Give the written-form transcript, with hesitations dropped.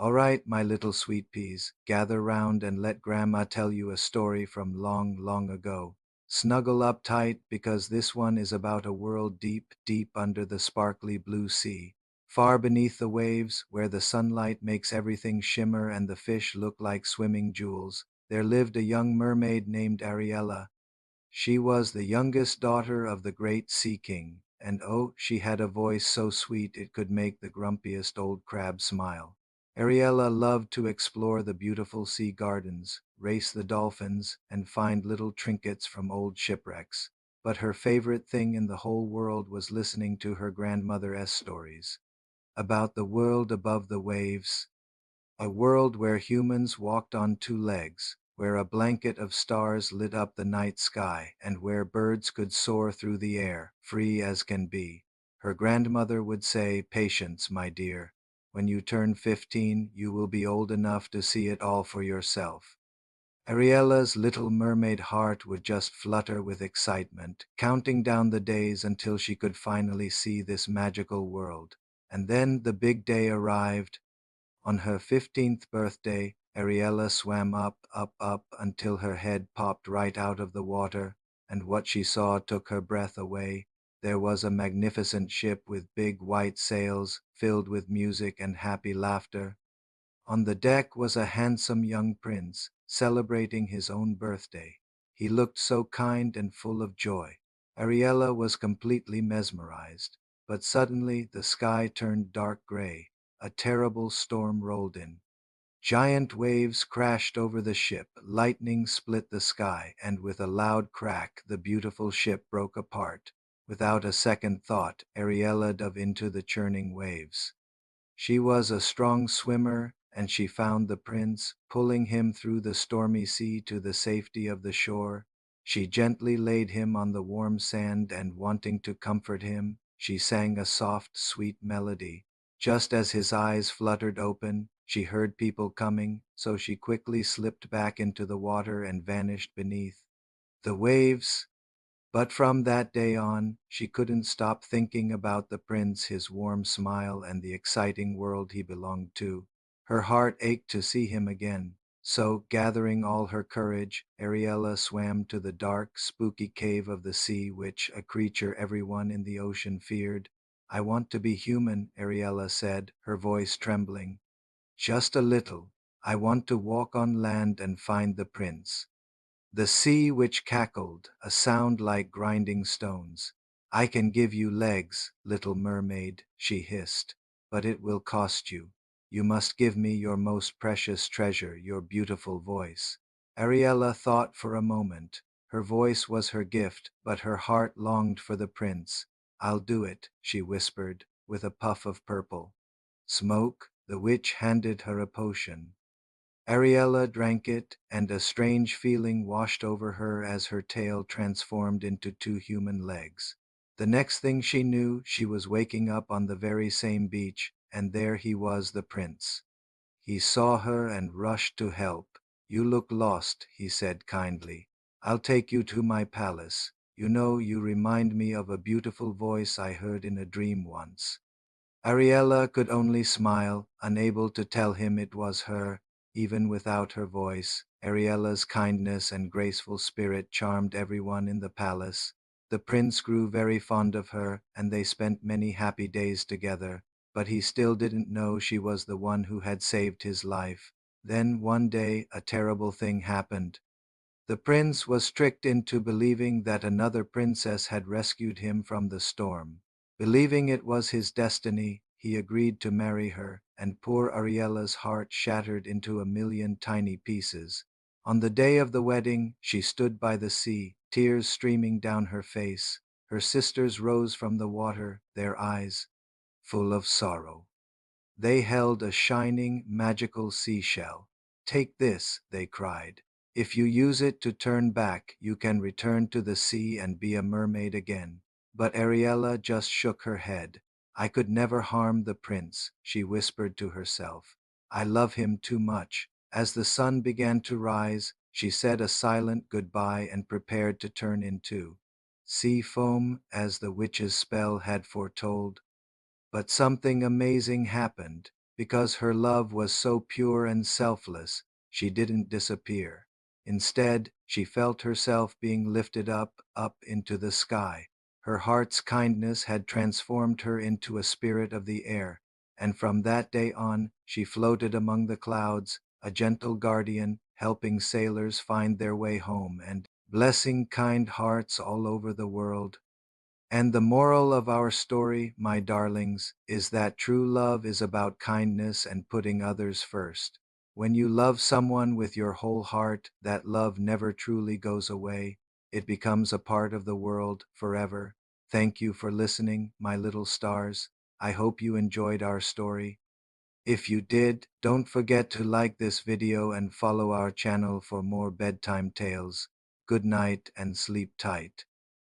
All right, my little sweet peas, gather round and let Grandma tell you a story from long, long ago. Snuggle up tight because this one is about a world deep, deep under the sparkly blue sea. Far beneath the waves, where the sunlight makes everything shimmer and the fish look like swimming jewels, there lived a young mermaid named Ariela. She was the youngest daughter of the great Sea King, and oh, she had a voice so sweet it could make the grumpiest old crab smile. Ariela loved to explore the beautiful sea gardens, race the dolphins, and find little trinkets from old shipwrecks. But her favorite thing in the whole world was listening to her grandmother's stories about the world above the waves, a world where humans walked on two legs, where a blanket of stars lit up the night sky, and where birds could soar through the air, free as can be. Her grandmother would say, "Patience, my dear. When you turn 15, you will be old enough to see it all for yourself." Ariela's little mermaid heart would just flutter with excitement, counting down the days until she could finally see this magical world. And then the big day arrived. On her 15th birthday, Ariela swam up, up, up until her head popped right out of the water, and what she saw took her breath away. There was a magnificent ship with big white sails, filled with music and happy laughter. On the deck was a handsome young prince, celebrating his own birthday. He looked so kind and full of joy. Ariela was completely mesmerized, but suddenly the sky turned dark gray. A terrible storm rolled in. Giant waves crashed over the ship, lightning split the sky, and with a loud crack the beautiful ship broke apart. Without a second thought, Ariela dove into the churning waves. She was a strong swimmer, and she found the prince, pulling him through the stormy sea to the safety of the shore. She gently laid him on the warm sand, and wanting to comfort him, she sang a soft, sweet melody. Just as his eyes fluttered open, she heard people coming, so she quickly slipped back into the water and vanished beneath the waves. But from that day on, she couldn't stop thinking about the prince, his warm smile, and the exciting world he belonged to. Her heart ached to see him again. So, gathering all her courage, Ariela swam to the dark, spooky cave of the sea, which a creature everyone in the ocean feared. "I want to be human," Ariela said, her voice trembling. "Just a little. I want to walk on land and find the prince." The sea which cackled, a sound like grinding stones. "I can give you legs, little mermaid," she hissed, "but it will cost you. You must give me your most precious treasure, your beautiful voice." Ariela thought for a moment. Her voice was her gift, but her heart longed for the prince. "I'll do it," she whispered, with a puff of purple smoke. The witch handed her a potion. Ariela drank it, and a strange feeling washed over her as her tail transformed into two human legs. The next thing she knew, she was waking up on the very same beach, and there he was, the prince. He saw her and rushed to help. "You look lost," he said kindly. "I'll take you to my palace. You know, you remind me of a beautiful voice I heard in a dream once." Ariela could only smile, unable to tell him it was her. Even without her voice, Ariela's kindness and graceful spirit charmed everyone in the palace. The prince grew very fond of her, and they spent many happy days together, but he still didn't know she was the one who had saved his life. Then one day a terrible thing happened. The prince was tricked into believing that another princess had rescued him from the storm. Believing it was his destiny, he agreed to marry her, and poor Ariela's heart shattered into a million tiny pieces. On the day of the wedding, she stood by the sea, tears streaming down her face. Her sisters rose from the water, their eyes full of sorrow. They held a shining, magical seashell. "Take this," they cried. "If you use it to turn back, you can return to the sea and be a mermaid again." But Ariela just shook her head. "I could never harm the prince," she whispered to herself. "I love him too much." As the sun began to rise, she said a silent goodbye and prepared to turn into sea foam as the witch's spell had foretold. But something amazing happened. Because her love was so pure and selfless, she didn't disappear. Instead, she felt herself being lifted up into the sky. Her heart's kindness had transformed her into a spirit of the air, and from that day on, she floated among the clouds, a gentle guardian, helping sailors find their way home and blessing kind hearts all over the world. And the moral of our story, my darlings, is that true love is about kindness and putting others first. When you love someone with your whole heart, that love never truly goes away. It becomes a part of the world forever. Thank you for listening, my little stars. I hope you enjoyed our story. If you did, don't forget to like this video and follow our channel for more bedtime tales. Good night and sleep tight.